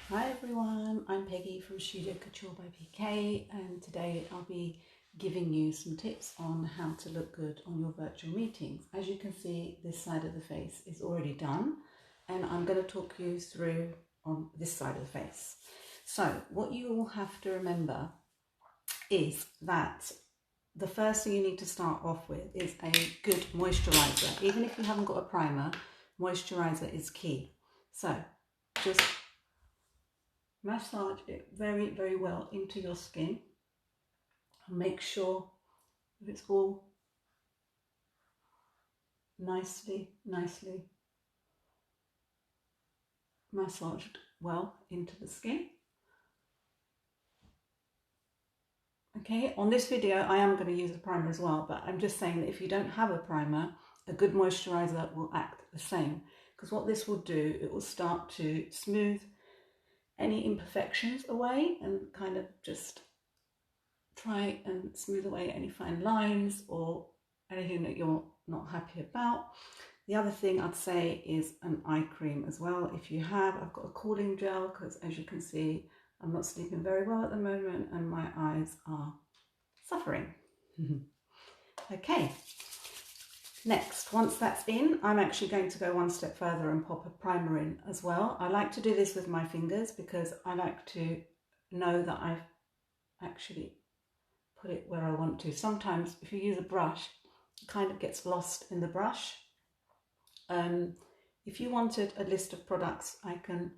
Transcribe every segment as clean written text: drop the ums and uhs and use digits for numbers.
Hi everyone, I'm Peggy from Studio Couture by PK, and today I'll be giving you some tips on how to look good on your virtual meetings. As you can see, this side of the face is already done, and I'm going to talk you through on this side of the face. So what you all have to remember is that the first thing you need to start off with is a good moisturiser. Even if you haven't got a primer, moisturiser is key. So just massage it very, very well into your skin and make sure that it's all nicely massaged well into the skin. Okay, on this video I am going to use a primer as well, but I'm just saying that if you don't have a primer, a good moisturiser will act the same, because what this will do, it will start to smooth any imperfections away and kind of just try and smooth away any fine lines or anything that you're not happy about. The other thing I'd say is an eye cream as well. If you have, I've got a cooling gel because as you can see, I'm not sleeping very well at the moment and my eyes are suffering. Okay, next, once that's in, I'm actually going to go one step further and pop a primer in as well. I like to do this with my fingers because I like to know that I've actually put it where I want to. Sometimes if you use a brush, it kind of gets lost in the brush. If you wanted a list of products, I can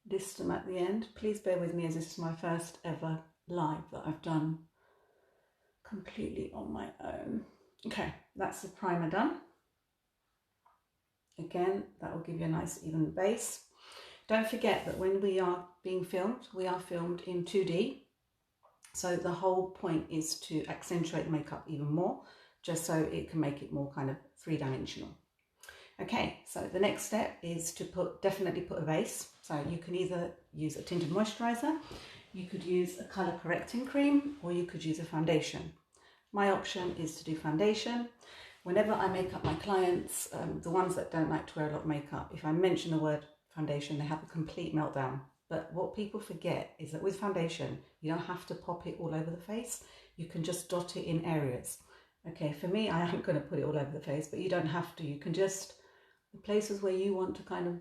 list them at the end. Please bear with me as this is my first ever live that I've done completely on my own. Okay, that's the primer done. Again, that will give you a nice even base. Don't forget that when we are being filmed, we are filmed in 2D. So the whole point is to accentuate makeup even more, just so it can make it more kind of three-dimensional. Okay, so the next step is to definitely put a base. So you can either use a tinted moisturiser, you could use a colour correcting cream, or you could use a foundation. My option is to do foundation. Whenever I make up my clients, the ones that don't like to wear a lot of makeup, if I mention the word foundation, they have a complete meltdown. But what people forget is that with foundation, you don't have to pop it all over the face. You can just dot it in areas. Okay, for me, I am going to put it all over the face, but you don't have to. You can just, the places where you want to kind of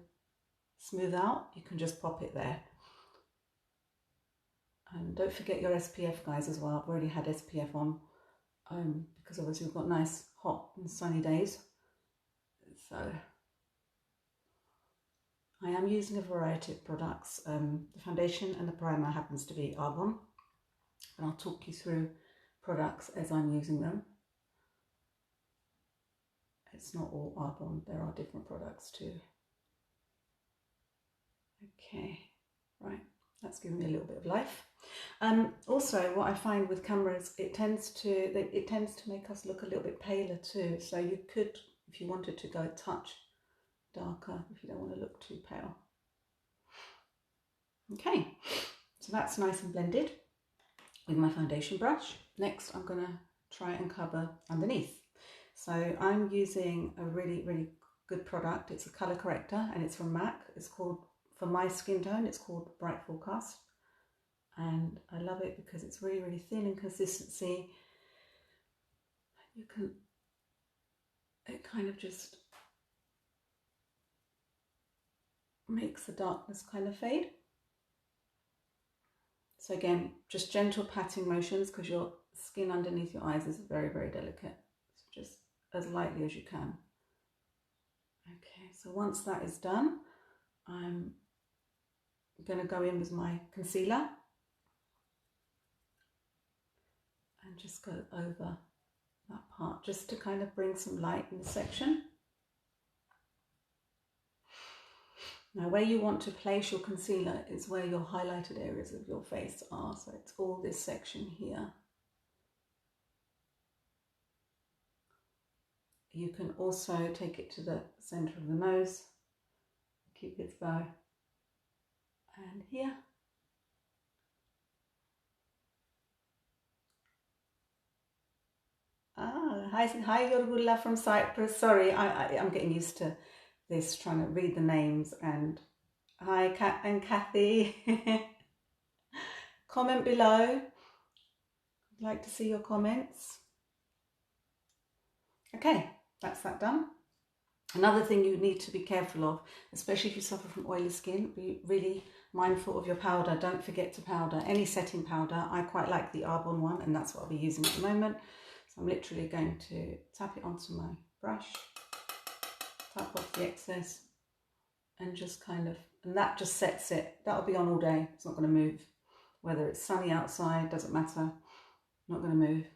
smooth out, you can just pop it there. And don't forget your SPF, guys, as well. I've already had SPF on because obviously we've got nice, hot and sunny days. So I am using a variety of products. The foundation and the primer happens to be Arbonne, and I'll talk you through products as I'm using them. It's not all Arbonne, there are different products too. Okay, right, that's giving me a little bit of life. Also, what I find with cameras, it tends to make us look a little bit paler too. So you could, if you wanted to go a touch darker, if you don't want to look too pale. Okay, so that's nice and blended with my foundation brush. Next, I'm going to try and cover underneath. So I'm using a really good product. It's a colour corrector and it's from MAC. It's called, for my skin tone, it's called Bright Forecast. And I love it because it's really thin in consistency. You can, it kind of just makes the darkness kind of fade. So again, just gentle patting motions because your skin underneath your eyes is very delicate. So just as lightly as you can. Okay, so once that is done, I'm going to go in with my concealer and just go over that part just to kind of bring some light in the section. Now where you want to place your concealer is where your highlighted areas of your face are, so it's all this section here. You can also take it to the centre of the nose, Cupid's bow, and here. Hi Yorgula from Cyprus. Sorry, I'm getting used to this, trying to read the names and Hi, Kat and Kathy. Comment below. I'd like to see your comments. Okay, that's that done. Another thing you need to be careful of, especially if you suffer from oily skin, be really mindful of your powder. Don't forget to powder. Any setting powder, I quite like the Arbonne one, and that's what I'll be using at the moment. So I'm literally going to tap it onto my brush, tap off the excess, and just kind of, and that just sets it. That'll be on all day. It's not going to move. Whether it's sunny outside, doesn't matter. Not going to move.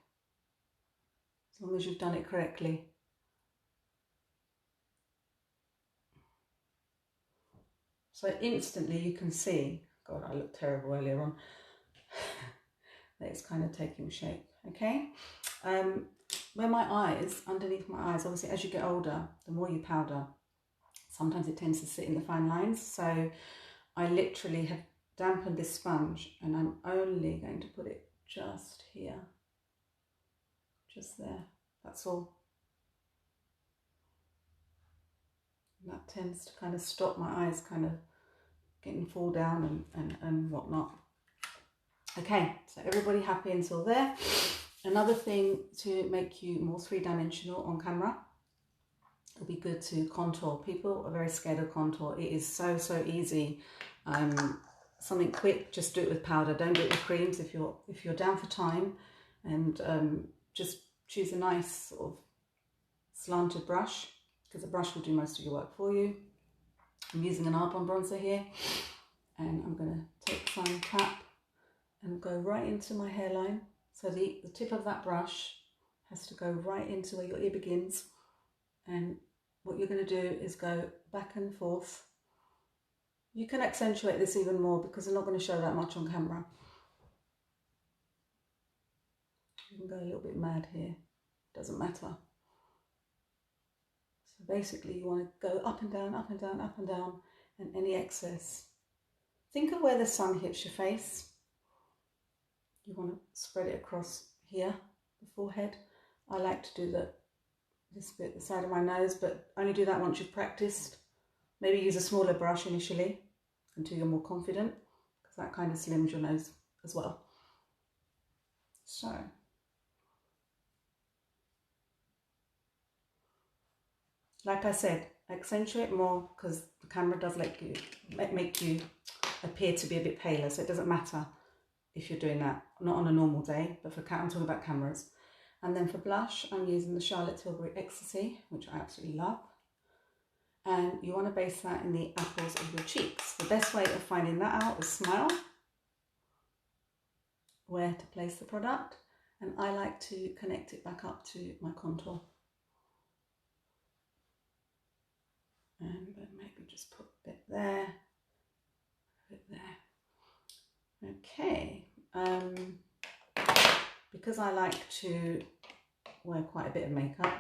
As long as you've done it correctly. So instantly you can see, God, I looked terrible earlier on, that it's kind of taking shape, okay? Where my eyes, underneath my eyes, obviously as you get older, the more you powder, sometimes it tends to sit in the fine lines. So I literally have dampened this sponge and I'm only going to put it just here, just there, that's all. And that tends to kind of stop my eyes kind of getting fall down and whatnot. Okay, so everybody happy until there. Another thing to make you more three-dimensional on camera, it'll be good to contour. People are very scared of contour. It is so easy. Something quick, just do it with powder. Don't do it with creams if you're down for time, and just choose a nice sort of slanted brush, because the brush will do most of your work for you. I'm using an Arbonne Bronzer here, and I'm going to take some tap and go right into my hairline. So the tip of that brush has to go right into where your ear begins, and what you're going to do is go back and forth. You can accentuate this even more because I'm not going to show that much on camera. You can go a little bit mad here, doesn't matter. So basically you want to go up and down, up and down, up and down, and any excess. Think of where the sun hits your face. You want to spread it across here, the forehead. I like to do this bit, the side of my nose, but only do that once you've practiced. Maybe use a smaller brush initially until you're more confident, because that kind of slims your nose as well. So, like I said, accentuate more because the camera does make you appear to be a bit paler, so it doesn't matter if you're doing that, not on a normal day, but I'm talking about cameras. And then for blush, I'm using the Tilbury Ecstasy, which I absolutely love. And you want to base that in the apples of your cheeks. The best way of finding that out is smile, where to place the product, and I like to connect it back up to my contour. And then maybe just put a bit there, a bit there. Okay, because I like to wear quite a bit of makeup,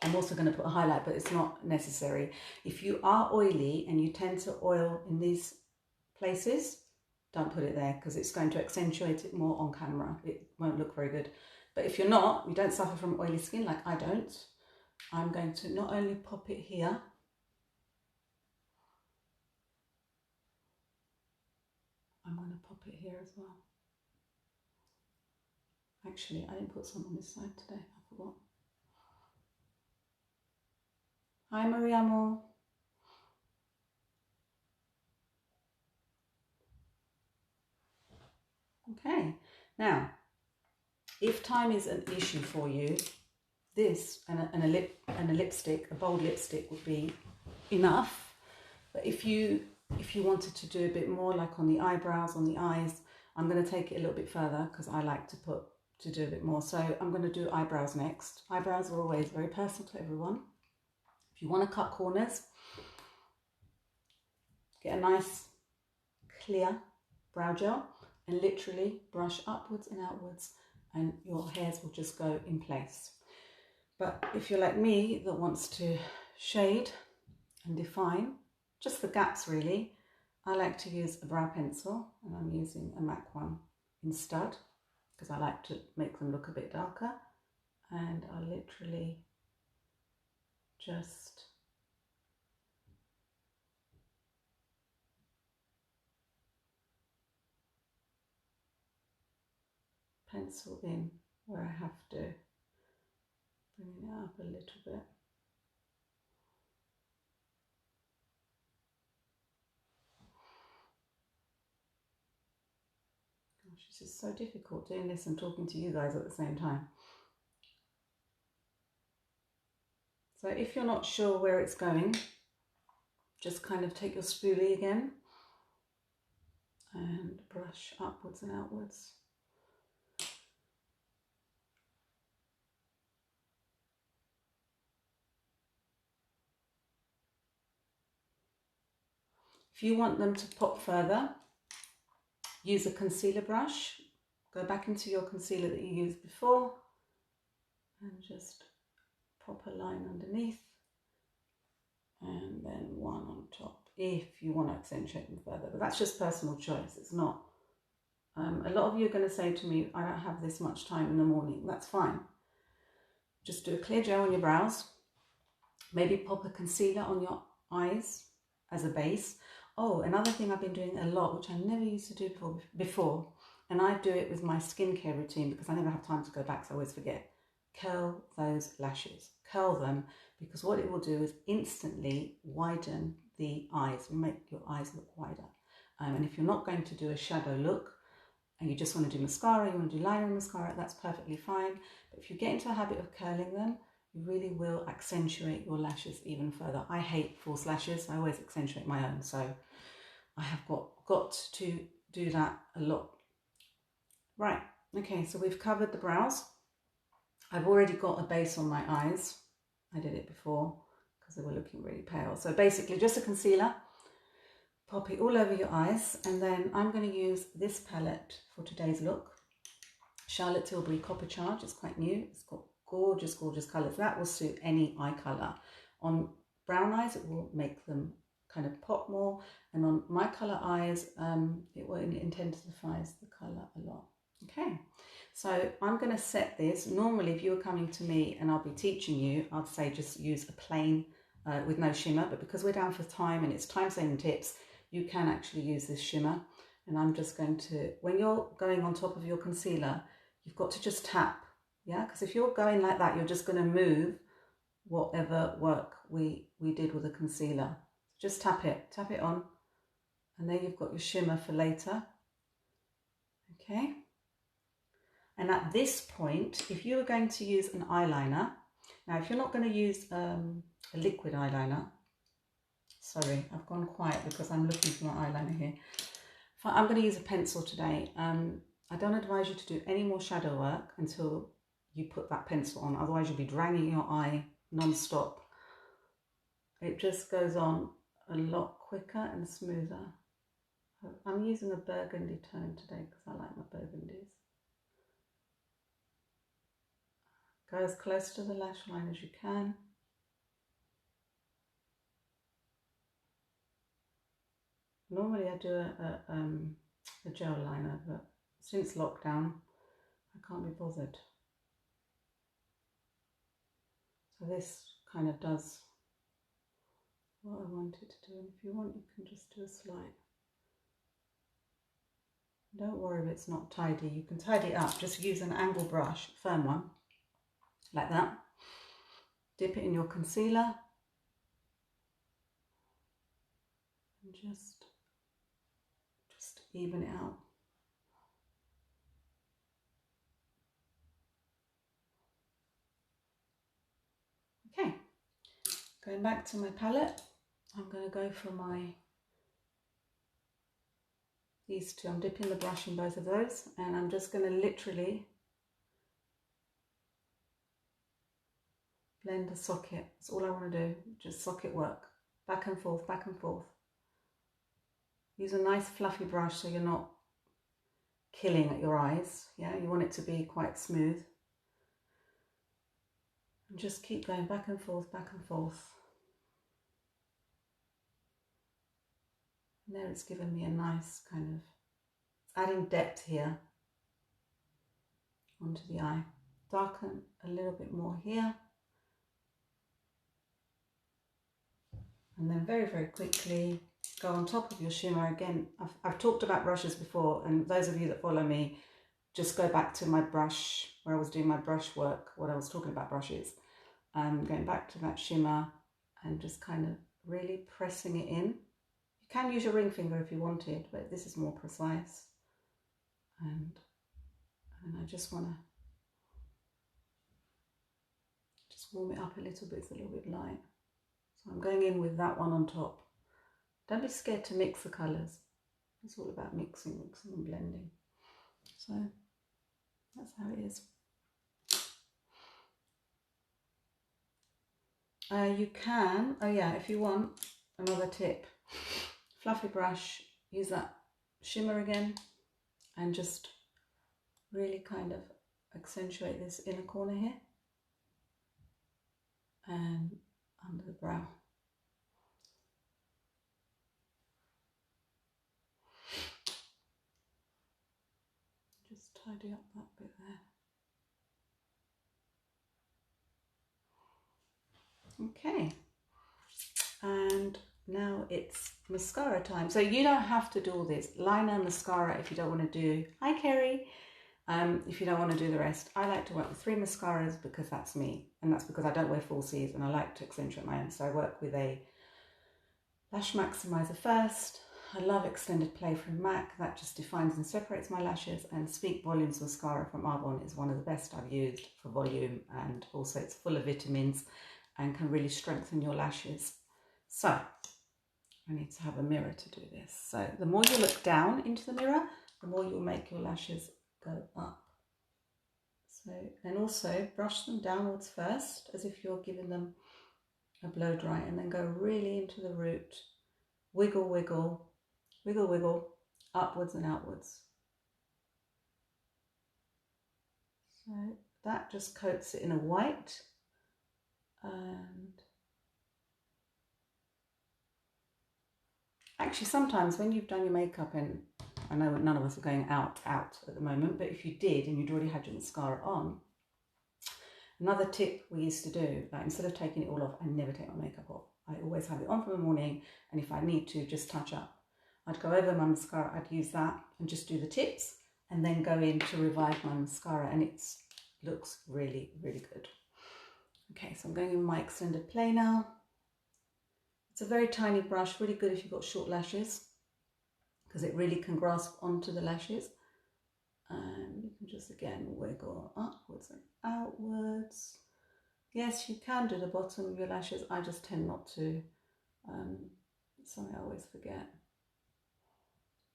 I'm also going to put a highlight, but it's not necessary. If you are oily and you tend to oil in these places, don't put it there because it's going to accentuate it more on camera. It won't look very good. But if you're not, you don't suffer from oily skin like I don't, I'm going to not only pop it here, I'm going to pop it here as well. Actually, I didn't put some on this side today, I forgot. Hi Mariamo. Okay, now, if time is an issue for you, this and a lipstick, a bold lipstick would be enough. But if you wanted to do a bit more, like on the eyebrows, on the eyes, I'm going to take it a little bit further because I like to do a bit more. So I'm going to do eyebrows next. Eyebrows are always very personal to everyone. If you want to cut corners, get a nice clear brow gel and literally brush upwards and outwards, and your hairs will just go in place. But if you're like me that wants to shade and define just the gaps really, I like to use a brow pencil, and I'm using a MAC one in Stud because I like to make them look a bit darker, and I literally just pencil in where I have to, bringing it up a little bit. Gosh, this is so difficult doing this and talking to you guys at the same time. So if you're not sure where it's going, just kind of take your spoolie again and brush upwards and outwards. If you want them to pop further, use a concealer brush. Go back into your concealer that you used before and just pop a line underneath and then one on top if you want to accentuate them further. But that's just personal choice. It's not. A lot of you are going to say to me, I don't have this much time in the morning. That's fine. Just do a clear gel on your brows. Maybe pop a concealer on your eyes as a base. Oh, another thing I've been doing a lot, which I never used to do before, and I do it with my skincare routine because I never have time to go back, so I always forget. Curl those lashes. Curl them, because what it will do is instantly widen the eyes, make your eyes look wider. And if you're not going to do a shadow look, and you just want to do mascara, you want to do liner and mascara, that's perfectly fine. But if you get into a habit of curling them, you really will accentuate your lashes even further. I hate false lashes. I always accentuate my own, so I have got to do that a lot. Right, okay, so we've covered the brows. I've already got a base on my eyes. I did it before because they were looking really pale. So basically just a concealer. Pop it all over your eyes, and then I'm going to use this palette for today's look. Charlotte Tilbury Copper Charge. It's quite new. It's got gorgeous, gorgeous colours. That will suit any eye colour. On brown eyes, it will make them kind of pop more, and on my colour eyes, it will intensifies the colour a lot. Okay, so I'm going to set this. Normally, if you were coming to me and I'll be teaching you, I'd say just use a plain with no shimmer, but because we're down for time and it's time-saving tips, you can actually use this shimmer. And I'm just going to, when you're going on top of your concealer, you've got to just tap, yeah? Because if you're going like that, you're just going to move whatever work we did with the concealer. Just tap it on, and then you've got your shimmer for later, okay? And at this point, if you were going to use an eyeliner, now if you're not going to use a liquid eyeliner, sorry, I've gone quiet because I'm looking for my eyeliner here. I'm going to use a pencil today. I don't advise you to do any more shadow work until you put that pencil on, otherwise you'll be dragging your eye non-stop. It just goes on a lot quicker and smoother. I'm using a burgundy tone today because I like my burgundies. Go as close to the lash line as you can. Normally I do a gel liner, but since lockdown I can't be bothered. So this kind of does what I want it to do, and if you want you can just do a slight. Don't worry if it's not tidy, you can tidy it up. Just use an angle brush, firm one, like that. Dip it in your concealer and just even it out. Okay, going back to my palette, I'm going to go for these two. I'm dipping the brush in both of those, and I'm just going to literally blend a socket. That's all I want to do, just socket work, back and forth, back and forth. Use a nice fluffy brush so you're not killing at your eyes, yeah, you want it to be quite smooth. And just keep going back and forth, back and forth. And there it's given me a nice kind of, adding depth here onto the eye. Darken a little bit more here. And then very, very quickly go on top of your shimmer. Again, I've talked about brushes before, and those of you that follow me just go back to my brush where I was doing my brush work, what I was talking about brushes, going back to that shimmer and just kind of really pressing it in. You can use your ring finger if you wanted, but this is more precise. And I just want to just warm it up a little bit. It's a little bit light. So I'm going in with that one on top. Don't be scared to mix the colours. It's all about mixing and blending. So that's how it is. You can, oh yeah, if you want, another tip, fluffy brush, use that shimmer again and just really kind of accentuate this inner corner here and under the brow. Just tidy up that bit there. Okay, and now it's mascara time. So you don't have to do all this. Liner, mascara, if you don't want to do, hi Kerry, if you don't want to do the rest. I like to work with 3 mascaras because that's me, and that's because I don't wear falsies and I like to accentuate my own. So I work with a lash maximizer first. I love extended play from MAC, that just defines and separates my lashes, and Speak Volumes mascara from Arbonne is one of the best I've used for volume, and also it's full of vitamins and can really strengthen your lashes. So I need to have a mirror to do this. So the more you look down into the mirror, the more you'll make your lashes go up. So, and also brush them downwards first as if you're giving them a blow dry, and then go really into the root. Wiggle, wiggle, wiggle, wiggle, upwards and outwards. So that just coats it in a white. And actually sometimes when you've done your makeup, and I know none of us are going out at the moment, but if you did and you'd already had your mascara on, another tip we used to do, like instead of taking it all off, I never take my makeup off. I always have it on for the morning, and if I need to just touch up, I'd go over my mascara, I'd use that and just do the tips and then go in to revive my mascara, and it looks really, really good. Okay, so I'm going in with my extended play now. It's a very tiny brush, really good if you've got short lashes because it really can grasp onto the lashes. And you can just again wiggle upwards and outwards. Yes, you can do the bottom of your lashes. I just tend not to. It's something I always forget.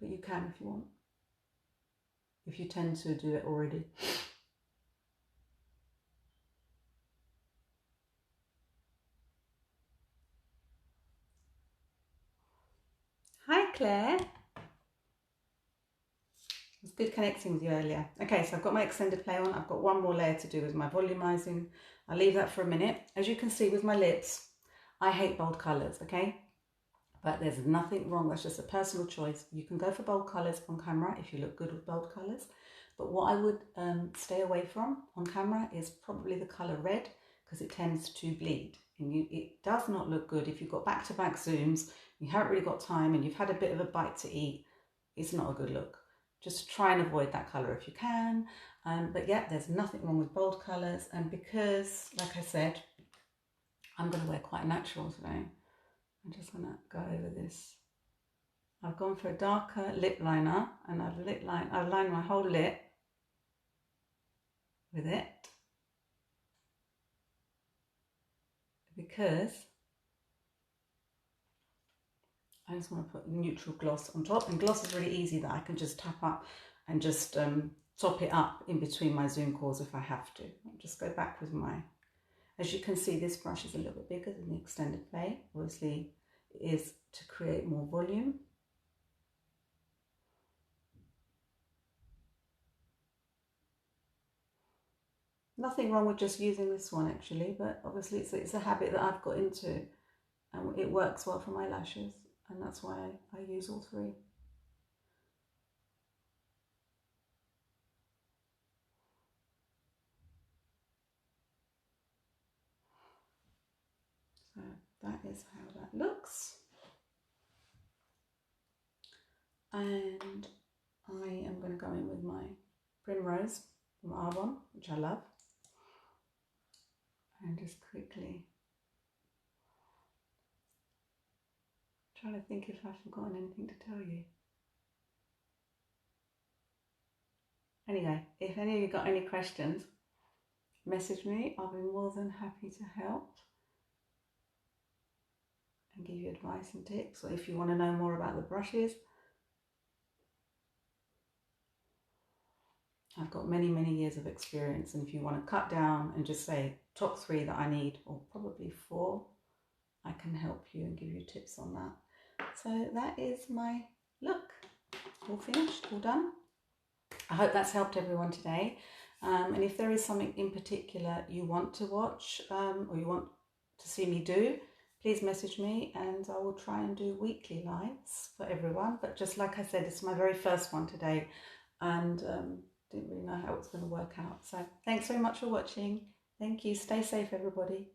But you can if you want. If you tend to do it already. Hi Claire. It was good connecting with you earlier. Okay, so I've got my extended play on. I've got one more layer to do with my volumizing. I'll leave that for a minute. As you can see with my lips, I hate bold colours, okay? But there's nothing wrong, that's just a personal choice. You can go for bold colours on camera if you look good with bold colours. But what I would stay away from on camera is probably the colour red, because it tends to bleed. And it does not look good if you've got back-to-back zooms, you haven't really got time and you've had a bit of a bite to eat. It's not a good look. Just try and avoid that colour if you can. But yeah, there's nothing wrong with bold colours. And because, like I said, I'm going to wear quite natural today, I'm just going to go over this. I've gone for a darker lip liner, and I've lined my whole lip with it because I just want to put neutral gloss on top, and gloss is really easy that I can just tap up and just top it up in between my zoom calls if I have to. I'll just go back with my, as you can see, this brush is a little bit bigger than the extended play. Obviously it is to create more volume. Nothing wrong with just using this one actually, but obviously it's a habit that I've got into, and it works well for my lashes, and that's why I use all 3. So that is how that looks. And I am going to go in with my Primrose from Arbonne, which I love. And just quickly trying to think if I've forgotten anything to tell you. Anyway, if any of you got any questions, message me. I'll be more than happy to help and give you advice and tips, or if you want to know more about the brushes. I've got many years of experience, and if you want to cut down and just say top 3 that I need, or probably 4, I can help you and give you tips on that. So that is my look, all finished, all done. I hope that's helped everyone today. And if there is something in particular you want to watch or you want to see me do, please message me and I will try and do weekly lives for everyone. But just like I said, it's my very first one today, and didn't really know how it's going to work out. So thanks very much for watching. Thank you. Stay safe, everybody.